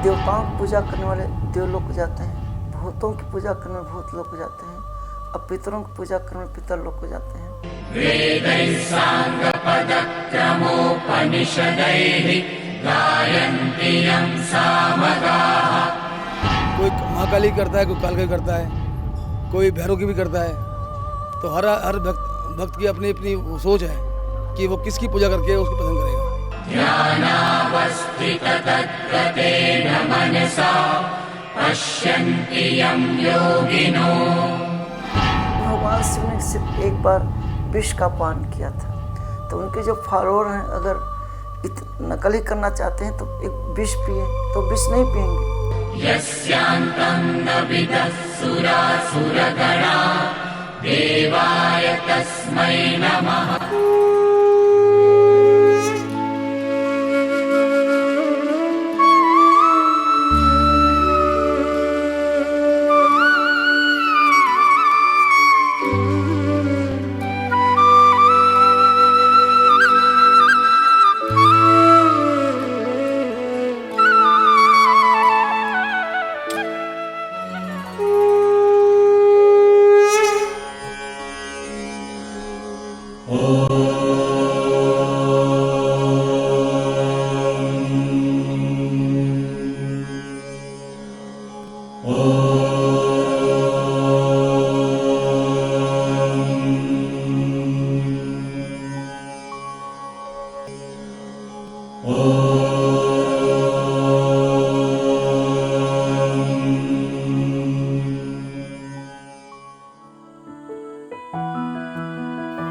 देवताओं की पूजा करने वाले देवलोक को जाते हैं, भूतों की पूजा करने वाले भूत लोक को जाते हैं, और पितरों की पूजा करने वाले पितर लोक को जाते हैं। वेदैः साङ्गपदक्रमोपनिषदैः गायन्ति यं सामगाः। कोई महाकाली करता है, कोई कालका करता है, कोई भैरव की भी करता है। तो हर भक्त की अपनी अपनी सोच है कि वो किसकी पूजा करके उसको पसंद करेगा। ध्यानावस्थिततद्गतेन मनसा पश्यन्ति यं योगिनो। भगवान शिव ने सिर्फ एक बार विष का पान किया था, तो उनके जो फॉलोअर हैं अगर नकली करना चाहते हैं तो एक विष पिए, तो विष नहीं पिएंगे। यस्यान्तं न विदः सुरासुरगणा देवाय तस्मै नमः।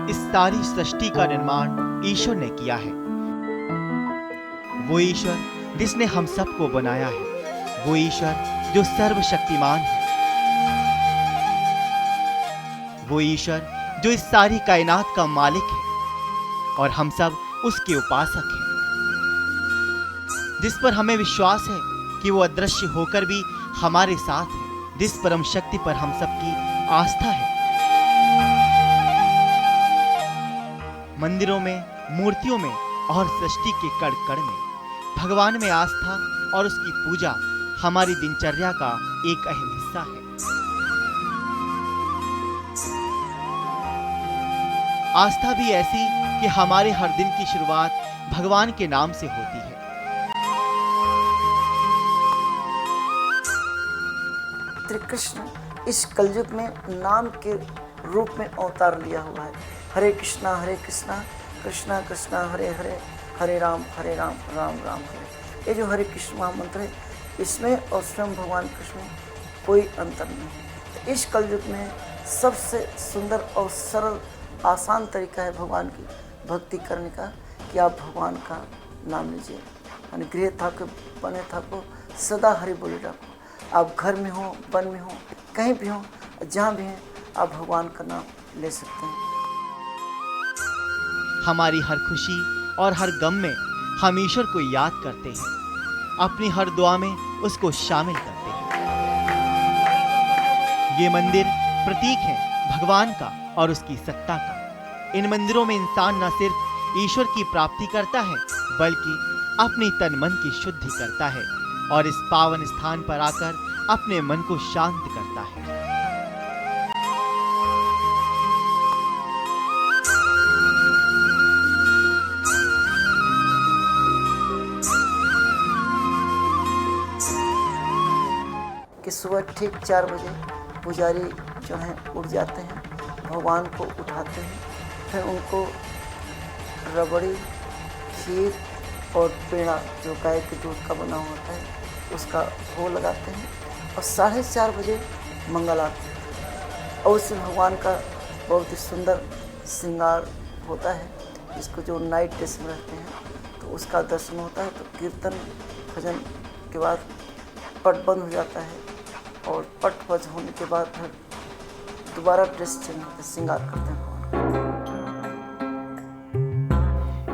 इस सारी सृष्टि का निर्माण ईश्वर ने किया है। वो ईश्वर जिसने हम सबको बनाया है, वो ईश्वर जो सर्वशक्तिमान है, वो ईश्वर जो इस सारी कायनात का मालिक है और हम सब उसके उपासक हैं, जिस पर हमें विश्वास है कि वो अदृश्य होकर भी हमारे साथ है, जिस परम शक्ति पर हम सबकी आस्था है। मंदिरों में, मूर्तियों में और सृष्टि के कण कण में भगवान में आस्था और उसकी पूजा हमारी दिनचर्या का एक अहम हिस्सा है। आस्था भी ऐसी कि हमारे हर दिन की शुरुआत भगवान के नाम से होती है। श्री कृष्ण इस कलयुग में नाम के रूप में अवतार लिया हुआ है। हरे कृष्णा कृष्णा कृष्णा हरे हरे, हरे राम राम राम हरे। ये जो हरे कृष्ण महामंत्र है, इसमें और स्वयं भगवान कृष्ण में कोई अंतर नहीं है। तो इस कलयुग में सबसे सुंदर और सरल आसान तरीका है भगवान की भक्ति करने का कि आप भगवान का नाम लीजिए। यानी गृह थाको बने थाको सदा हरि बोले डाको। आप घर में हो, वन में हो, कहीं भी हो, जहाँ भी हैं, आप भगवान का नाम ले सकते हैं। हमारी हर खुशी और हर गम में हम ईश्वर को याद करते हैं, अपनी हर दुआ में उसको शामिल करते हैं। ये मंदिर प्रतीक है भगवान का और उसकी सत्ता का। इन मंदिरों में इंसान न सिर्फ ईश्वर की प्राप्ति करता है, बल्कि अपनी तन मन की शुद्धि करता है और इस पावन स्थान पर आकर अपने मन को शांत करता है। कि सुबह ठीक 4 बजे पुजारी जो हैं उठ जाते हैं, भगवान को उठाते हैं, फिर उनको रबड़ी, खीर और पेड़ा जो गाय के दूध का बना होता है उसका भोग लगाते हैं और 4:30 बजे मंगल आरती और उससे भगवान का बहुत ही सुंदर श्रृंगार होता है। इसको जो नाइट ड्रेस में रहते हैं तो उसका दर्शन होता है। तो कीर्तन भजन के बाद पट बंद हो जाता है और पट बंद होने के बाद फिर दोबारा ड्रेस चेंज होते श्रृंगार करते हैं।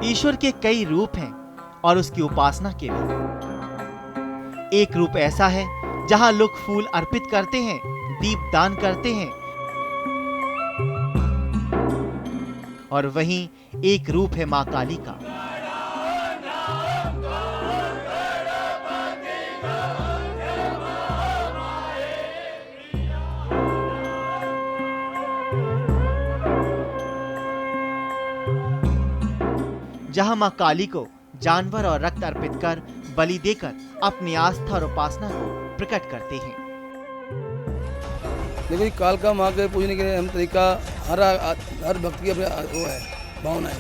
ईश्वर के कई रूप हैं और उसकी उपासना के भी। एक रूप ऐसा है जहां लोग फूल अर्पित करते हैं, दीप दान करते हैं, और वहीं एक रूप है मां काली का। जहां मां काली को जानवर और रक्त अर्पित कर बलि देकर अपनी आस्था और उपासना को प्रकट करते हैं। देखो, ये कालका माँ के पूजने के लिए हम तरीका हर भक्त की अपनी वो है, भावना है।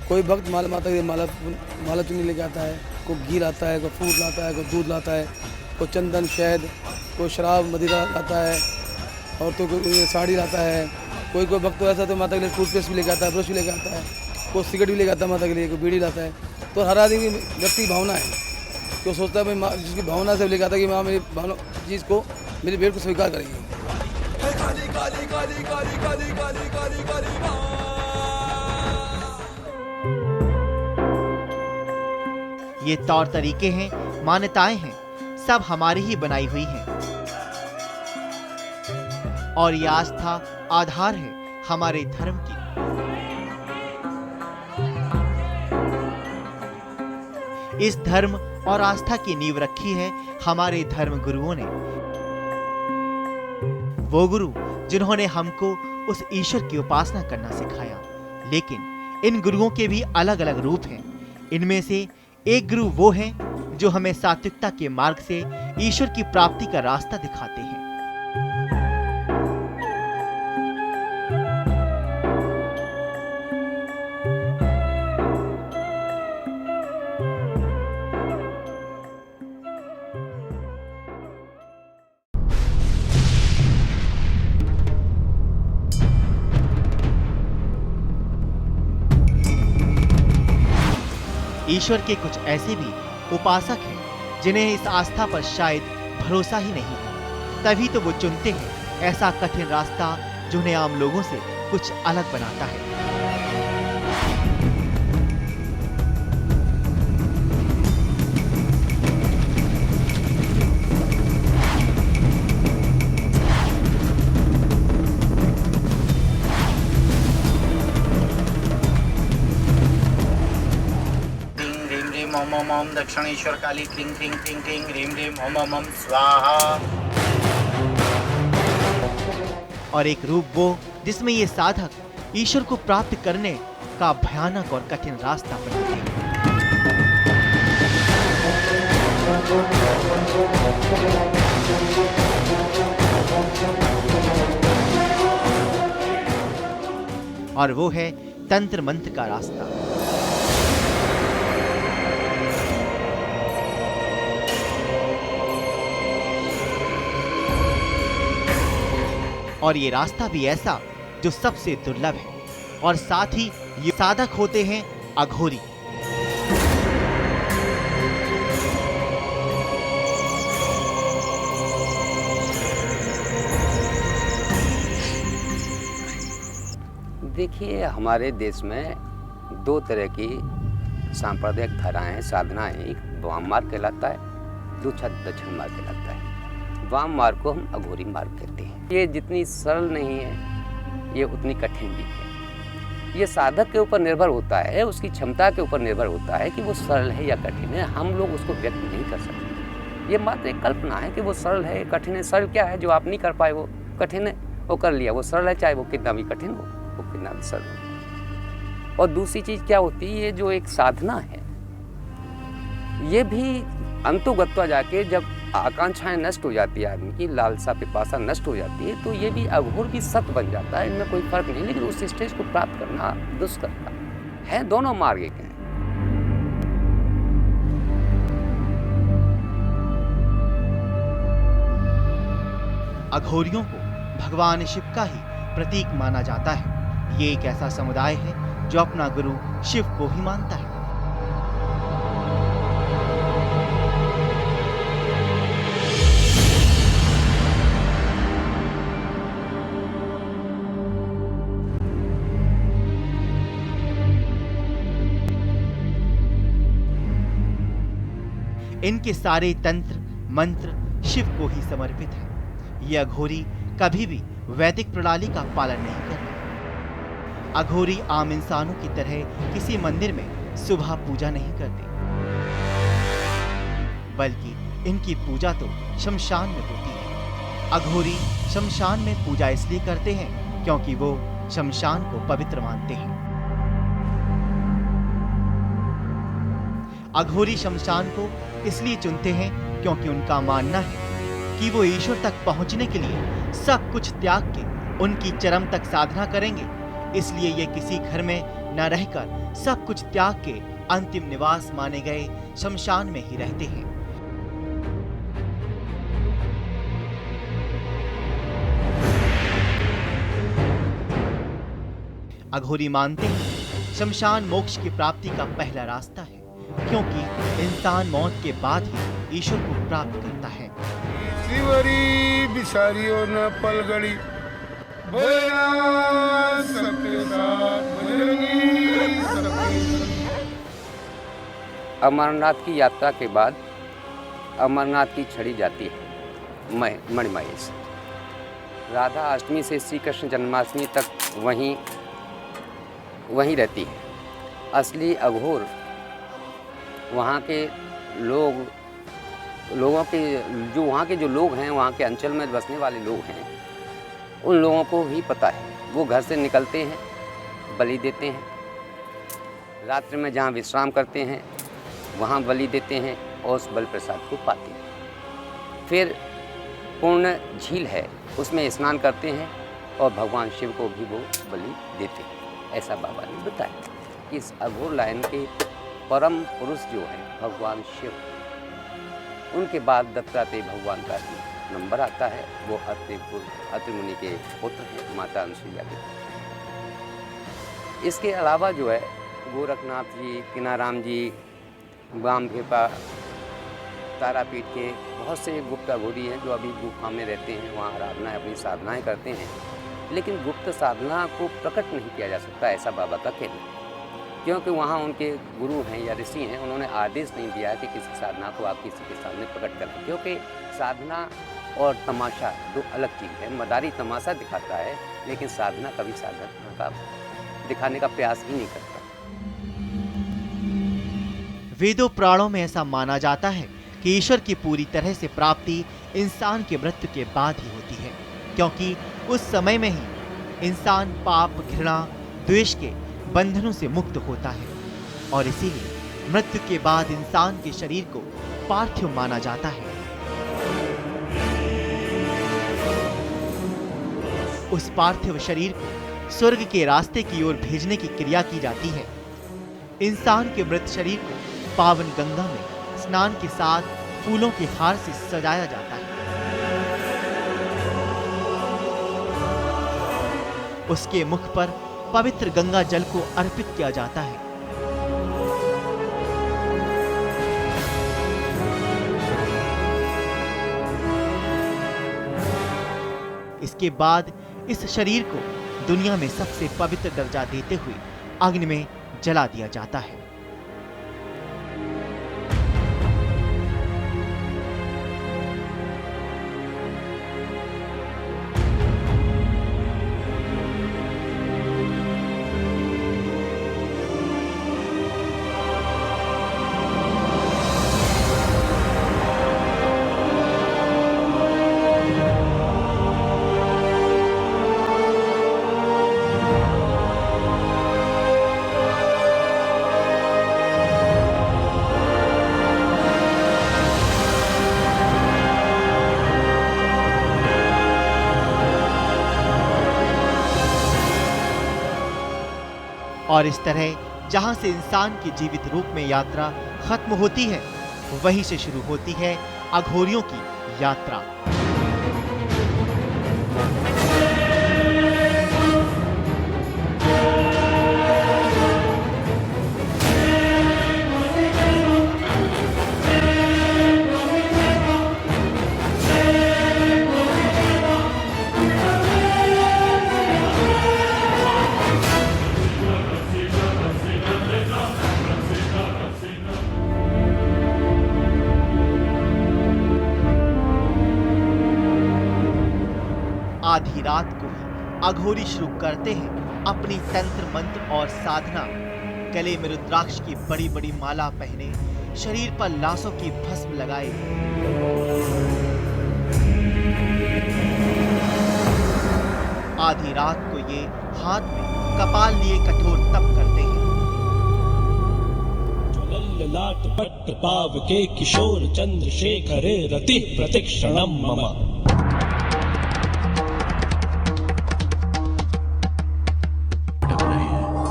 कोई भक्त माता के लिए माला चुन्नी लेके आता है, कोई घी लाता है, कोई फूल लाता है, कोई दूध लाता है, कोई चंदन शहद, कोई शराब मदिरा लाता है, और तो कोई साड़ी लाता है। कोई भक्त तो ऐसा तो माता के लिए टूथपेस्ट भी लेके आता है, ब्रश भी लेके आता है, कोई सिगरेट भी लेके आता है माता के लिए, कोई बीड़ी लाता है। तो हर आदमी की व्यक्ति भावना है, तो सोचता है भाई माँ जिसकी भावना से लेके आता है कि माँ मेरी भावना चीज़ को, मेरी भेंट को स्वीकार करेगी। ये तौर तरीके हैं, मान्यताएं हैं, सब हमारी ही बनाई हुई हैं। और ये आस्था आधार है हमारे धर्म की। इस धर्म और आस्था की नींव रखी है हमारे धर्म गुरुओं ने। वो गुरु जिन्होंने हमको उस ईश्वर की उपासना करना सिखाया। लेकिन इन गुरुओं के भी अलग अलग रूप हैं। इनमें से एक गुरु वो हैं जो हमें सात्विकता के मार्ग से ईश्वर की प्राप्ति का रास्ता दिखाते हैं। ईश्वर के कुछ ऐसे भी उपासक हैं जिन्हें इस आस्था पर शायद भरोसा ही नहीं है। तभी तो वो चुनते हैं ऐसा कठिन रास्ता जो उन्हें आम लोगों से कुछ अलग बनाता है। ओम ओम ओम दक्षिणेश्वर काली क्लीं क्लीं क्लीं क्लीं ह्रीं ह्रीं ओम ओम ओम स्वाहा। और एक रूप वो जिसमें ये साधक ईश्वर को प्राप्त करने का भयानक और कठिन रास्ता अपनाते हैं। और वो है तंत्र मंत्र का रास्ता। और ये रास्ता भी ऐसा जो सबसे दुर्लभ है। और साथ ही ये साधक होते हैं अघोरी। देखिए, हमारे देश में दो तरह की सांप्रदायिक धाराएं, साधनाएं। एक वाम मार्ग कहलाता है, दूसरा दक्षिण मार्ग कहलाता है। वाम मार्ग को हम अघोरी मार्ग कहते हैं। ये जितनी सरल नहीं है, ये उतनी कठिन भी है। ये साधक के ऊपर निर्भर होता है, उसकी क्षमता के ऊपर निर्भर होता है कि वो सरल है या कठिन है। हम लोग उसको व्यक्त नहीं कर सकते। ये मात्र एक कल्पना है कि वो सरल है, कठिन है। सरल क्या है? जो आप नहीं कर पाए वो कठिन है, वो कर लिया, वो सरल है, चाहे वो कितना भी कठिन हो, वो कितना भी सरल हो। और दूसरी चीज़ क्या होती है, ये जो एक साधना है, ये भी अंतुगत्वा जाके जब आकांक्षाएं नष्ट हो जाती है, आदमी की लालसा पिपासा नष्ट हो जाती है, तो ये भी अघोर भी सत्य बन जाता है। इनमें कोई फर्क नहीं। लेकिन उस स्टेज को प्राप्त करना दुष्कर है। दोनों मार्ग एक हैं। अघोरियों को भगवान शिव का ही प्रतीक माना जाता है। ये एक ऐसा समुदाय है जो अपना गुरु शिव को ही मानता है। इनके सारे तंत्र मंत्र शिव को ही समर्पित है। ये अघोरी कभी भी वैदिक प्रणाली का पालन नहीं करते। अघोरी आम इंसानों की तरह किसी मंदिर में सुबह पूजा नहीं करते, बल्कि इनकी पूजा तो शमशान में होती है। अघोरी शमशान में पूजा इसलिए करते हैं क्योंकि वो शमशान को पवित्र मानते हैं। अघोरी शमशान को इसलिए चुनते हैं क्योंकि उनका मानना है कि वो ईश्वर तक पहुंचने के लिए सब कुछ त्याग के उनकी चरम तक साधना करेंगे। इसलिए ये किसी घर में न रहकर सब कुछ त्याग के अंतिम निवास माने गए शमशान में ही रहते हैं। अघोरी मानते हैं शमशान मोक्ष की प्राप्ति का पहला रास्ता है, क्योंकि इंसान मौत के बाद ही ईश्वर को प्राप्त करता है। शिवरी बिसारियों न पलगड़ी अमरनाथ की यात्रा के बाद अमरनाथ की छड़ी जाती है मणिमहेश। राधा अष्टमी से श्री कृष्ण जन्माष्टमी तक वहीं रहती है। असली अघोर वहाँ के लोगों के जो वहाँ के जो लोग हैं, वहाँ के अंचल में बसने वाले लोग हैं, उन लोगों को भी पता है। वो घर से निकलते हैं, बलि देते हैं, रात्रि में जहाँ विश्राम करते हैं वहाँ बलि देते हैं और उस बलि प्रसाद को पाते हैं। फिर पूर्ण झील है, उसमें स्नान करते हैं और भगवान शिव को भी वो बलि देते हैं। ऐसा बाबा ने बताया कि इस अघोर लाइन के परम पुरुष जो हैं भगवान शिव, उनके बाद दत्तात्रेय भगवान का नंबर आता है। वो अत्रि मुनि के पुत्र हैं, माता अनुसुईया के। इसके अलावा जो है गोरखनाथ जी, किनाराम जी, वाम भेपा, तारापीठ के बहुत से गुप्त अघोरी हैं जो अभी गुफा में रहते हैं, वहाँ आराधनाएं अपनी साधनाएं करते हैं। लेकिन गुप्त साधना को प्रकट नहीं किया जा सकता, ऐसा बाबा का कहना है। क्योंकि वहाँ उनके गुरु हैं या ऋषि हैं, उन्होंने आदेश नहीं दिया कि किसी साधना को आप किसी के सामने प्रकट करें। क्योंकि साधना और तमाशा दो अलग चीज़ है। मदारी तमाशा दिखाता है, लेकिन साधना कभी साधना का दिखाने का प्रयास ही नहीं करता। वेदों पुराणों में ऐसा माना जाता है कि ईश्वर की पूरी तरह से प्राप्ति इंसान के मृत्यु के बाद ही होती है, क्योंकि उस समय में ही इंसान पाप, घृणा, द्वेष के बंधनों से मुक्त होता है। और इसीलिए मृत्यु के बाद इंसान के शरीर को पार्थिव माना जाता है। उस पार्थिव शरीर को स्वर्ग के रास्ते की ओर भेजने की क्रिया की जाती है। इंसान के मृत शरीर को पावन गंगा में स्नान के साथ फूलों के हार से सजाया जाता है। उसके मुख पर पवित्र गंगा जल को अर्पित किया जाता है। इसके बाद इस शरीर को दुनिया में सबसे पवित्र दर्जा देते हुए अग्नि में जला दिया जाता है। और इस तरह जहां से इंसान की जीवित रूप में यात्रा खत्म होती है, वहीं से शुरू होती है अघोरियों की यात्रा। आधी रात को ही अघोरी शुरू करते हैं अपनी तंत्र मंत्र और साधना। गले में रुद्राक्ष की बड़ी बड़ी माला पहने, शरीर पर लाशों की भस्म लगाए, आधी रात को ये हाथ में कपाल लिए कठोर तप करते हैं। ललाट पट्ट पावके किशोर चंद्रशेखरे रति प्रतिक्षणम मम।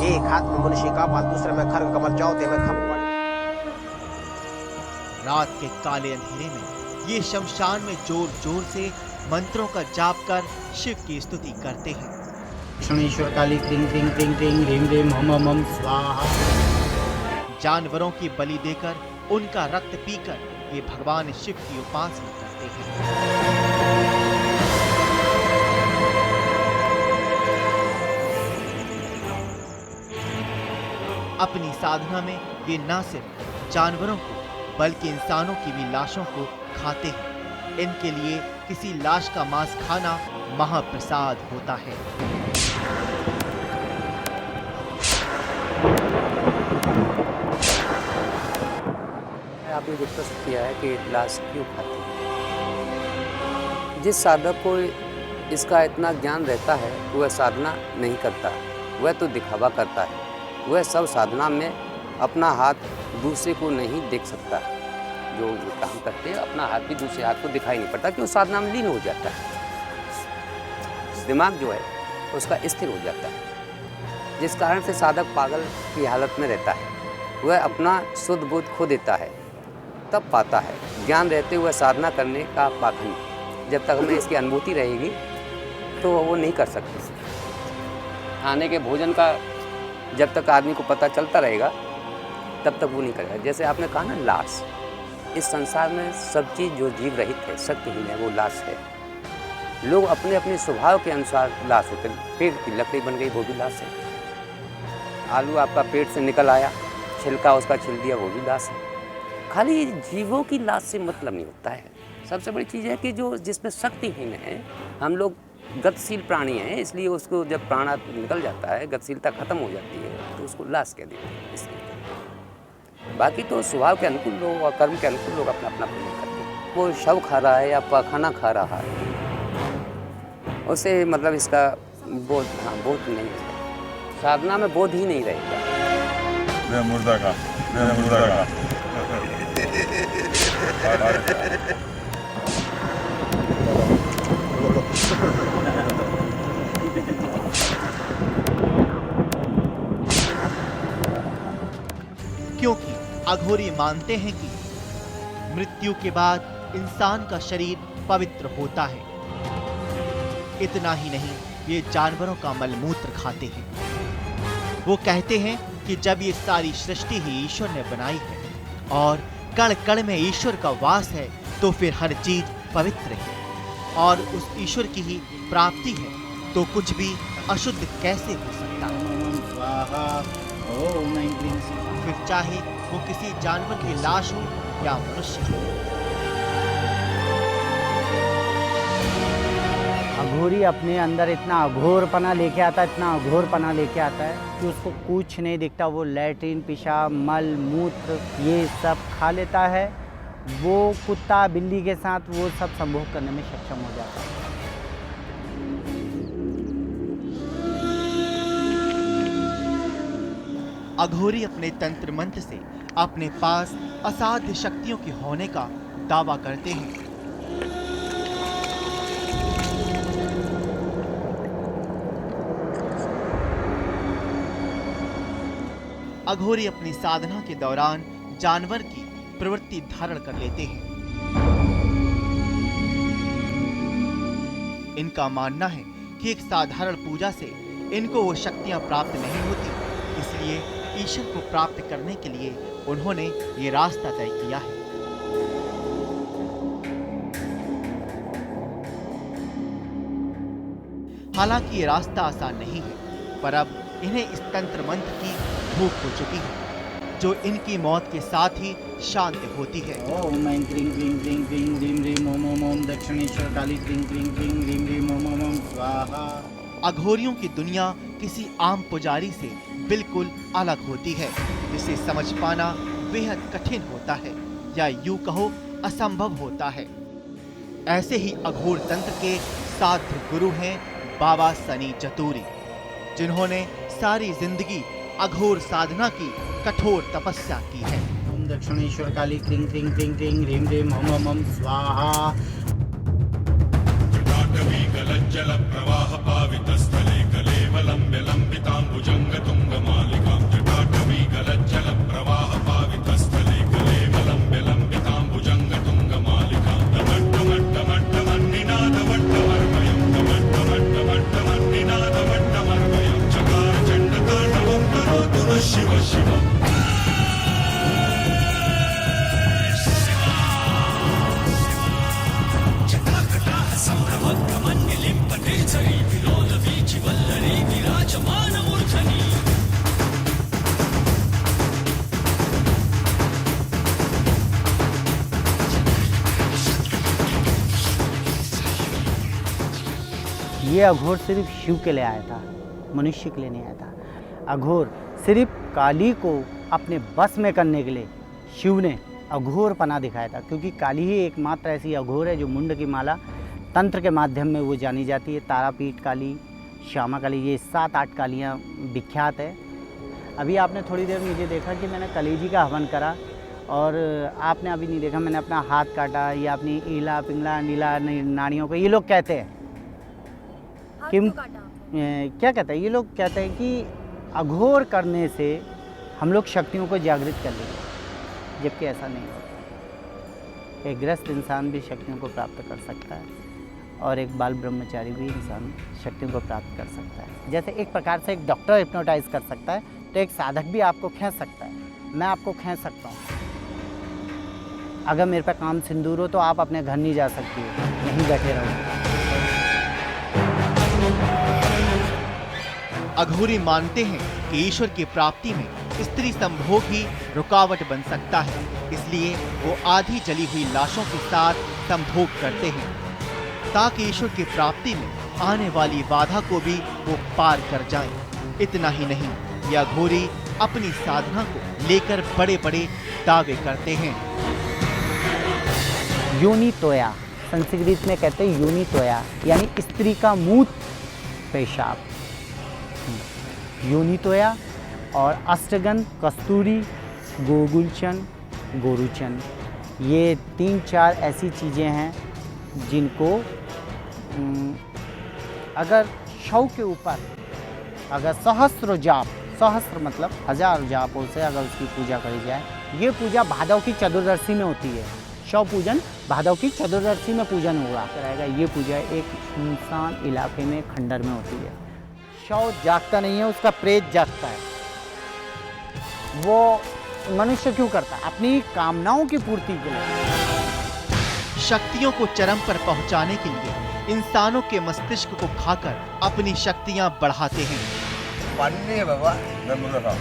एक हाथ में मुंशी का बाल, दूसरे में खरग कमल, चौथे में खप पड़े। रात के काले अंधेरे में ये शमशान में जोर जोर से मंत्रों का जाप कर शिव की स्तुति करते हैं। दक्षिणेश्वर काली क्लीं क्लीं क्लीं क्लीं ह्रीं ह्रीं मम मम स्वाहा। जानवरों की बलि देकर उनका रक्त पीकर ये भगवान शिव की उपासना करते हैं। अपनी साधना में ये न सिर्फ जानवरों को बल्कि इंसानों की भी लाशों को खाते हैं। इनके लिए किसी लाश का मांस खाना महाप्रसाद होता है। आपने डिस्कस किया है कि लाश क्यों खाते हैं। जिस साधक को इसका इतना ज्ञान रहता है वह साधना नहीं करता, वह तो दिखावा करता है। वह सब साधना में अपना हाथ दूसरे को नहीं देख सकता। जो काम करते हैं अपना हाथ भी दूसरे हाथ को दिखाई नहीं पड़ता, क्यों साधना में लीन हो जाता है। दिमाग जो है उसका स्थिर हो जाता है, जिस कारण से साधक पागल की हालत में रहता है। वह अपना शुद्ध बोध खो देता है, तब पाता है। ज्ञान रहते हुए साधना करने का पाखंड जब तक हमें इसकी अनुभूति रहेगी तो वो नहीं कर सकते। खाने के भोजन का जब तक आदमी को पता चलता रहेगा तब तक वो नहीं करेगा। जैसे आपने कहा ना लाश, इस संसार में सब चीज़ जो जीव रहित है, शक्तिहीन है, वो लाश है। लोग अपने अपने स्वभाव के अनुसार लाश होते हैं। पेड़ की लकड़ी बन गई, वो भी लाश है। आलू आपका पेट से निकल आया, छिलका उसका छिल दिया, वो भी लाश है। खाली जीवों की लाश से मतलब नहीं होता है। सबसे बड़ी चीज़ है कि जो जिसमें शक्तिहीन है, हम लोग गतिशील प्राणी हैं, इसलिए उसको जब प्राण निकल जाता है, गतिशीलता खत्म हो जाती है, तो उसको लाश कह देते हैं। इसलिए बाकी तो स्वभाव के अनुकूल लोग और कर्म के अनुकूल लोग अपना अपना प्रयोग करते हैं। वो शव खा रहा है या पखाना खा रहा है, उसे मतलब इसका बोध, हाँ, बोध नहीं है। साधना में बोध ही नहीं रहेगा। मुर्दा का क्योंकि अघोरी मानते हैं कि मृत्यु के बाद इंसान का शरीर पवित्र होता है। इतना ही नहीं, ये जानवरों का मलमूत्र खाते हैं। वो कहते हैं कि जब ये सारी सृष्टि ही ईश्वर ने बनाई है और कण कण में ईश्वर का वास है, तो फिर हर चीज पवित्र है और उस ईश्वर की ही प्राप्ति है, तो कुछ भी अशुद्ध कैसे हो सकता है। फिर चाहे वो किसी जानवर की लाश हो या मनुष्य हो। अघोरी अपने अंदर इतना अघोरपना लेके आता है, इतना अघोरपना लेके आता है कि उसको कुछ नहीं दिखता। वो लैट्रिन, पेशाब, मल, मूत्र ये सब खा लेता है। वो कुत्ता बिल्ली के साथ वो सब संभोग करने में सक्षम हो जाता है। अघोरी अपने तंत्र मंत्र से अपने पास असाध्य शक्तियों के होने का दावा करते हैं। अघोरी अपनी साधना के दौरान जानवर की प्रवृत्ति धारण कर लेते हैं। इनका मानना है कि एक साधारण पूजा से इनको वो शक्तियां प्राप्त नहीं होती, इसलिए ईश्वर को प्राप्त करने के लिए उन्होंने ये रास्ता तय किया है। हालांकि ये रास्ता आसान नहीं है, पर अब इन्हें इस तंत्र मंत्र की भूख हो चुकी है, जो इनकी मौत के साथ ही शांत होती है। ओम ऐं क्लीं क्लीं क्लीं क्लीं ह्रीं ह्रीं ओम ओम ओम दक्षिणेश्वर काली क्लीं क्लीं क्लीं ह्रीं ह्रीं ओम ओम ओम स्वाहा। अघोरियों की दुनिया किसी आम पुजारी से बिल्कुल अलग होती है, जिसे समझ पाना बेहद कठिन होता है या यूं कहो असंभव होता है। ऐसे ही अघोर तंत्र के साध्य गुरु हैं बाबा सनी जतूरी, जिन्होंने सारी जिंदगी अघोर साधना की कठोर तपस्या की है। ओम दक्षिणेश्वर काली क्लीं क्लीं क्लीं क्लीं ह्रीं ह्रीं मम मम स्वाहा। जल प्रवाह पावितस्थले कलेवलम्ब्य लम्बिताम्बुजंग तुंगमालिकां जटाटवी गलज्जल प्रवाह पावितस्थले कलेवलम्ब्य लम्बिताम्बुजंग तुंगमालिकां टमट्टमट्टमट्टमन्निनादवट्टमर्मयं टमट्टमट्टमट्टमन्निनादवट्टमर्मयं चकार चण्डताण्डवं करोतु नः शिव शिव। ये अघोर सिर्फ शिव के लिए आया था, मनुष्य के लिए नहीं आया था। अघोर सिर्फ काली को अपने बस में करने के लिए शिव ने अघोर पना दिखाया था, क्योंकि काली ही एकमात्र ऐसी अघोर है जो मुंड की माला तंत्र के माध्यम में वो जानी जाती है। तारापीठ काली, श्यामा काली, ये 7-8 कालियाँ विख्यात है। अभी आपने थोड़ी देर मुझे देखा कि मैंने कलेजी का हवन करा, और आपने अभी नहीं देखा मैंने अपना हाथ काटा या अपनी ईला पिंगला नीला नाड़ियों को। ये लोग कहते हैं कि क्या कहते हैं, ये लोग कहते हैं कि अघोर करने से हम लोग शक्तियों को जागृत कर लेंगे, जबकि ऐसा नहीं होता। एक गृहस्थ इंसान भी शक्तियों को प्राप्त कर सकता है, और एक बाल ब्रह्मचारी भी इंसान शक्तियों को प्राप्त कर सकता है। जैसे एक प्रकार से एक डॉक्टर हिप्नोटाइज कर सकता है, तो एक साधक भी आपको खींच सकता है। मैं आपको खींच सकता हूँ। अगर मेरे पे काम सिंदूर हो तो आप अपने घर नहीं जा सकती हो, यहीं बैठे रहो। अघोरी मानते हैं कि ईश्वर की प्राप्ति में स्त्री संभोग ही रुकावट बन सकता है, इसलिए वो आधी जली हुई लाशों के साथ संभोग करते हैं, ताकि ईश्वर की प्राप्ति में आने वाली बाधा को भी वो पार कर जाएं। इतना ही नहीं, ये अघोरी अपनी साधना को लेकर बड़े बड़े दावे करते हैं। योनि तोया, संस्कृत में कहते हैं योनि तोया, यानी स्त्री का मूत्र पेशाब, योनि तोया। और अष्टगंध, कस्तूरी, गोगुलचन, गोरुचन, ये 3-4 ऐसी चीज़ें हैं जिनको अगर शव के ऊपर अगर सहस्र जाप, सहस्र मतलब 1000 जापों से अगर उसकी पूजा करी जाए, ये पूजा भादव की चतुर्दशी में होती है। शव पूजन भादव की चतुर्दशी में पूजन हुआ रहेगा। ये पूजा एक सुनसान इलाके में खंडर में होती है। शव जागता नहीं है, उसका प्रेत जागता है। वो मनुष्य क्यों करता है? अपनी कामनाओं की पूर्ति के लिए। शक्तियों को चरम पर पहुंचाने के लिए इंसानों के मस्तिष्क को खाकर अपनी शक्तियां बढ़ाते हैं। बाबा, बाबा।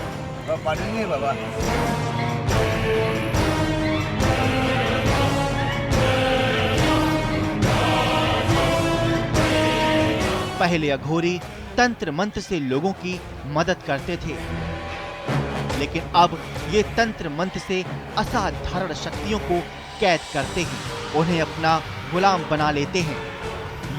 पहले अघोरी तंत्र मंत्र से लोगों की मदद करते थे, लेकिन अब ये तंत्र मंत्र से असाधारण शक्तियों को कैद करते हैं, उन्हें अपना गुलाम बना लेते हैं।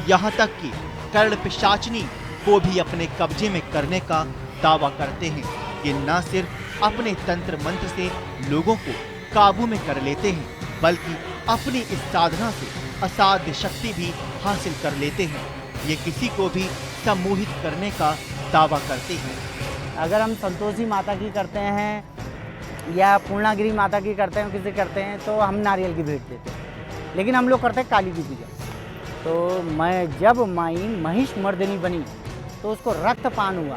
यहाँ तक कि कर्ण पिशाचनी को भी अपने कब्जे में करने का दावा करते हैं। ये न सिर्फ अपने तंत्र मंत्र से लोगों को काबू में कर लेते हैं, बल्कि अपनी इस साधना से असाध्य शक्ति भी हासिल कर लेते हैं। ये किसी को भी सम्मोहित करने का दावा करते हैं। अगर हम संतोषी माता की करते हैं या पूर्णागिरी माता की करते हैं, किसी करते हैं, तो हम नारियल की भेंट देते हैं। लेकिन हम लोग करते हैं काली की पूजा। तो मैं जब माई महिष मर्दिनी बनी तो उसको रक्तपान हुआ,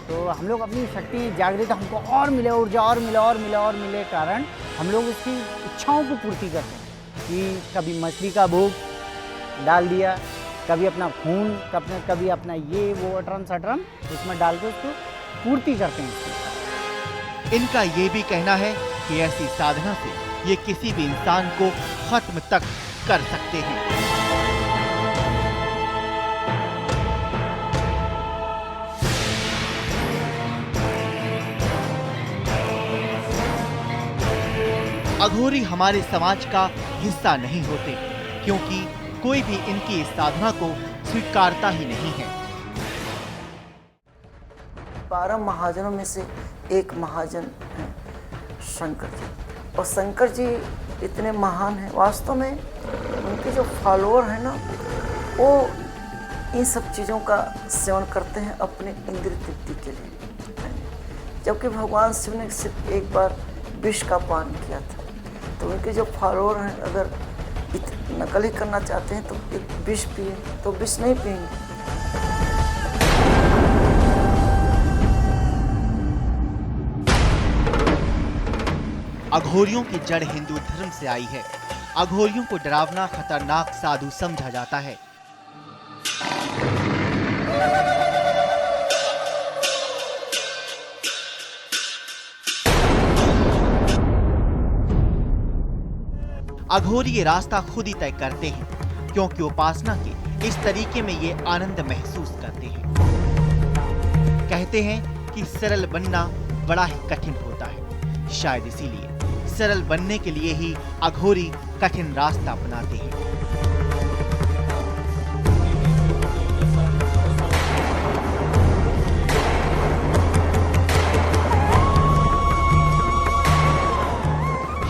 तो हम लोग अपनी शक्ति जागृत, हमको और मिले ऊर्जा, और मिले और मिले और मिले, कारण हम लोग उसकी इच्छाओं को पूर्ति करते हैं। कि कभी मछली का भोग डाल दिया, कभी अपना खून, कभी अपना ये वो अटरम सटरम उसमें डाल के उसको पूर्ति करते हैं। इनका ये भी कहना है कि ऐसी साधना से ये किसी भी इंसान को खत्म तक कर सकते हैं। अघोरी हमारे समाज का हिस्सा नहीं होते, क्योंकि कोई भी इनकी इस साधना को स्वीकारता ही नहीं है। 12 महाजनों में से एक महाजन हैं शंकर जी। और शंकर जी इतने महान हैं, वास्तव में उनके जो फॉलोअर हैं ना, वो इन सब चीज़ों का सेवन करते हैं अपने इंद्रिय तृप्ति के लिए, जबकि भगवान शिव ने सिर्फ एक बार विष का पान किया था। तो उनके जो फॉलोअर हैं अगर नकल ही करना चाहते हैं तो एक विष पिए, तो विष नहीं पिएंगे। अघोरियों की जड़ हिंदू धर्म से आई है। अघोरियों को डरावना, खतरनाक साधु समझा जाता है। अघोरी ये रास्ता खुद ही तय करते हैं, क्योंकि उपासना के इस तरीके में ये आनंद महसूस करते हैं। कहते हैं कि सरल बनना बड़ा ही कठिन होता है, शायद इसीलिए सरल बनने के लिए ही अघोरी कठिन रास्ता अपनाते हैं।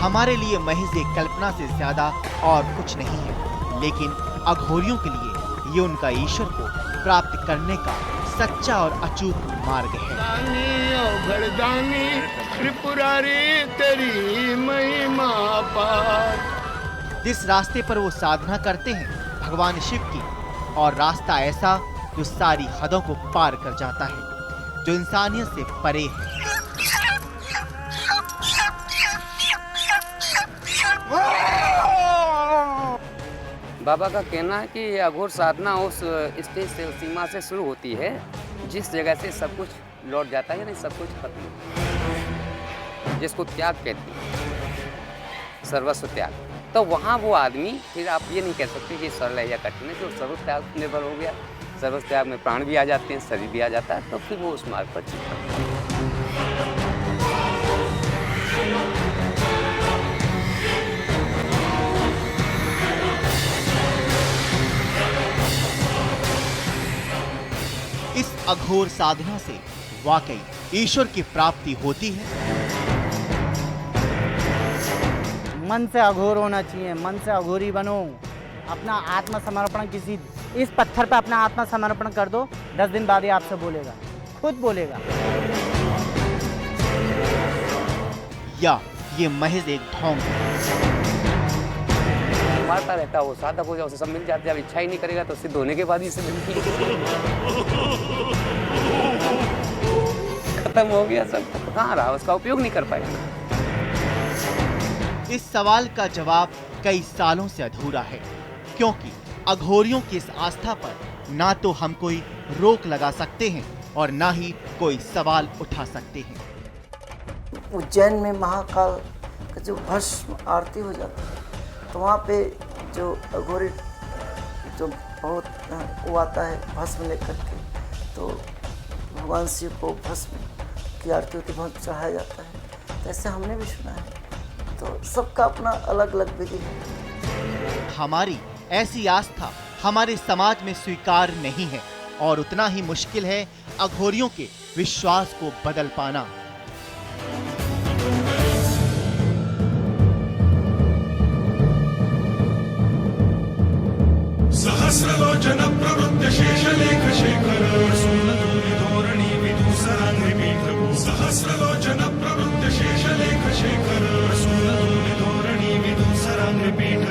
हमारे लिए महज एक कल्पना से ज्यादा और कुछ नहीं है, लेकिन अघोरियों के लिए ये उनका ईश्वर को प्राप्त करने का सच्चा और अचूक मार्ग है। तेरी महिमा पार। जिस रास्ते पर वो साधना करते हैं भगवान शिव की, और रास्ता ऐसा जो सारी हदों को पार कर जाता है, जो इंसानियत से परे है। बाबा का कहना है कि ये अघोर साधना उस स्टेज से, उस सीमा से शुरू होती है जिस जगह से सब कुछ लौट जाता है, यानी सब कुछ खत्म, जिसको त्याग कहते हैं, सर्वस्व त्याग। तो वहाँ वो आदमी, फिर आप ये नहीं कह सकते कि सरल है या कठिन है, जो सर्वस्व त्याग निर्भर हो गया, सर्वस्व त्याग में प्राण भी आ जाते हैं, शरीर भी आ जाता है, तो फिर वो उस मार्ग पर चलता है। इस अघोर साधना से वाकई ईश्वर की प्राप्ति होती है। मन से अघोर होना चाहिए, मन से अघोरी बनो। अपना आत्मसमर्पण किसी इस पत्थर पे अपना आत्मसमर्पण कर दो, 10 दिन बाद ही आपसे बोलेगा, खुद बोलेगा। या ये महज एक ढोंग है। मारता रहता है, वो साधक हो जाए, उसे सब मिल जाते हैं। अब इच्छा ही नहीं करेगा तो सिद्ध होने के बाद ही से मिलती है। खत्म हो गया सब, कहाँ रहा, उसका उपयोग नहीं कर पाएगा। इस सवाल का जवाब कई सालों से अधूरा है, क्योंकि अघोरियों की इस आस्था पर ना तो हम कोई रोक लगा सकते हैं और ना ही कोई सवाल उठा सकते हैं। उज्जैन में महाकाल का जो भस्म आरती हो जाता है, तो वहाँ पे जो अघोरी जो बहुत वो आता है भस्म लेकर के, तो भगवान शिव को भस्म की आरती होती, भस्म चढ़ाया जाता है। तो ऐसे हमने भी सुना है। तो सबका अपना अलग अलग विधि है। हमारी ऐसी आस्था हमारे समाज में स्वीकार नहीं है, और उतना ही मुश्किल है अघोरियों के विश्वास को बदल पाना। सहस्रलोचन प्रवृत्त शेषलेख शेखर धोरणी विदूसरांगीठ। सहस्रलोचन प्रवृत्त शेषलेख शेखर धोरणी विदूसरांगीठ।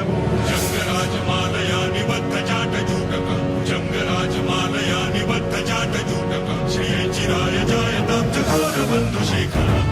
जंगराजमालया निबद्ध जाटजूटक, जंगराजमालया निबद्ध जाटजूटक। श्रिये चिराय जायतां चकोर बंधु शेखर।